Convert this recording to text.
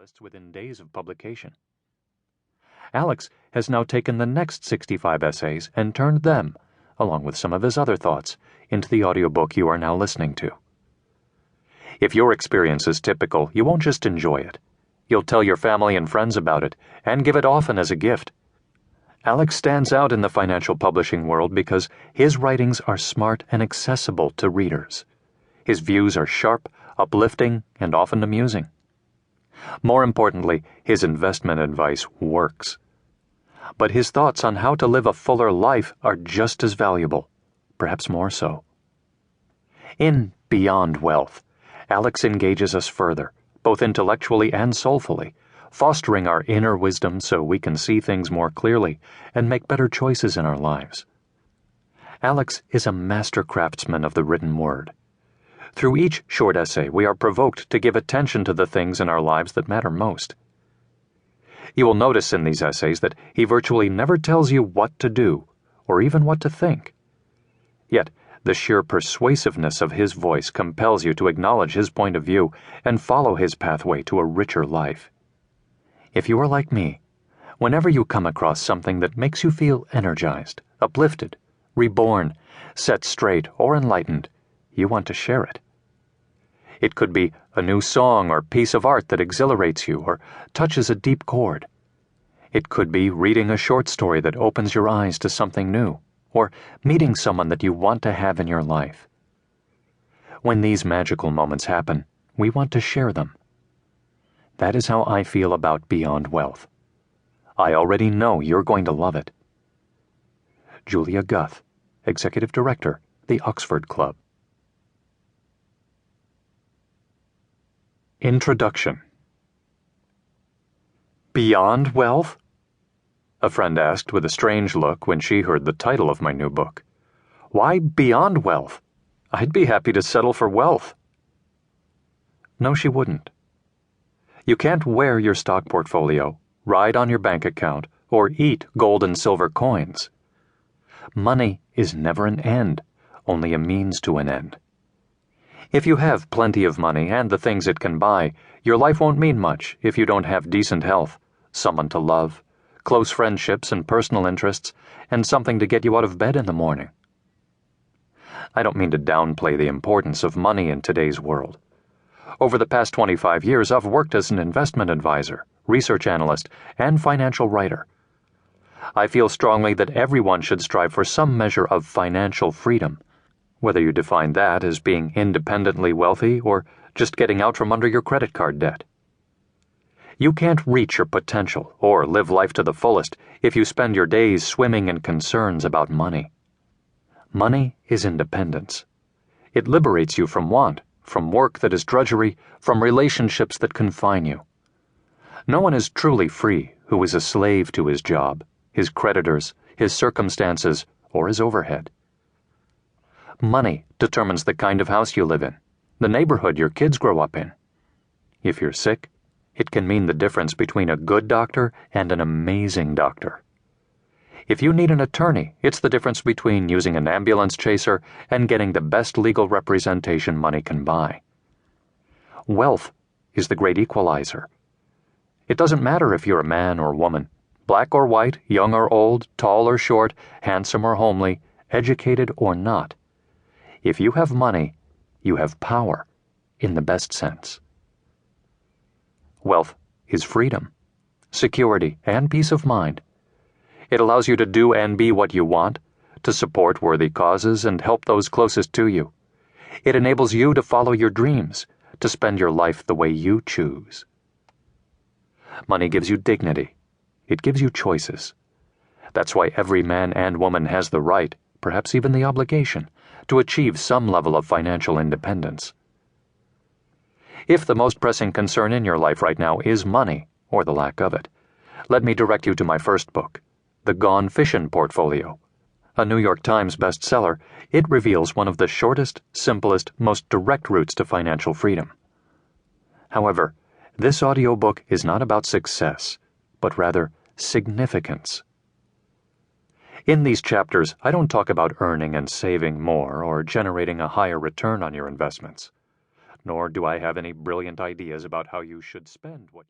lists within days of publication. Alex has now taken the next 65 essays and turned them, along with some of his other thoughts, into the audiobook you are now listening to. If your experience is typical, you won't just enjoy it. You'll tell your family and friends about it, and give it often as a gift. Alex stands out in the financial publishing world because his writings are smart and accessible to readers. His views are sharp, uplifting, and often amusing. More importantly, his investment advice works. But his thoughts on how to live a fuller life are just as valuable, perhaps more so. In Beyond Wealth, Alex engages us further, both intellectually and soulfully, fostering our inner wisdom so we can see things more clearly and make better choices in our lives. Alex is a master craftsman of the written word. Through each short essay, we are provoked to give attention to the things in our lives that matter most. You will notice in these essays that he virtually never tells you what to do, or even what to think. Yet, the sheer persuasiveness of his voice compels you to acknowledge his point of view and follow his pathway to a richer life. If you are like me, whenever you come across something that makes you feel energized, uplifted, reborn, set straight, or enlightened, you want to share it. It could be a new song or piece of art that exhilarates you or touches a deep chord. It could be reading a short story that opens your eyes to something new, or meeting someone that you want to have in your life. When these magical moments happen, we want to share them. That is how I feel about Beyond Wealth. I already know you're going to love it. Julia Guth, Executive Director, The Oxford Club. Introduction. Beyond Wealth? A friend asked with a strange look when she heard the title of my new book. Why Beyond Wealth? I'd be happy to settle for wealth. No, she wouldn't. You can't wear your stock portfolio, ride on your bank account, or eat gold and silver coins. Money is never an end, only a means to an end. If you have plenty of money and the things it can buy, your life won't mean much if you don't have decent health, someone to love, close friendships and personal interests, and something to get you out of bed in the morning. I don't mean to downplay the importance of money in today's world. Over the past 25 years, I've worked as an investment advisor, research analyst, and financial writer. I feel strongly that everyone should strive for some measure of financial freedom, whether you define that as being independently wealthy or just getting out from under your credit card debt. You can't reach your potential or live life to the fullest if you spend your days swimming in concerns about money. Money is independence. It liberates you from want, from work that is drudgery, from relationships that confine you. No one is truly free who is a slave to his job, his creditors, his circumstances, or his overhead. Money determines the kind of house you live in, the neighborhood your kids grow up in. If you're sick, it can mean the difference between a good doctor and an amazing doctor. If you need an attorney, it's the difference between using an ambulance chaser and getting the best legal representation money can buy. Wealth is the great equalizer. It doesn't matter if you're a man or woman, black or white, young or old, tall or short, handsome or homely, educated or not. If you have money, you have power, in the best sense. Wealth is freedom, security, and peace of mind. It allows you to do and be what you want, to support worthy causes and help those closest to you. It enables you to follow your dreams, to spend your life the way you choose. Money gives you dignity. It gives you choices. That's why every man and woman has the right, perhaps even the obligation, to achieve some level of financial independence. If the most pressing concern in your life right now is money, or the lack of it, let me direct you to my first book, The Gone Fishin' Portfolio. A New York Times bestseller, it reveals one of the shortest, simplest, most direct routes to financial freedom. However, this audiobook is not about success, but rather significance. In these chapters, I don't talk about earning and saving more or generating a higher return on your investments. Nor do I have any brilliant ideas about how you should spend what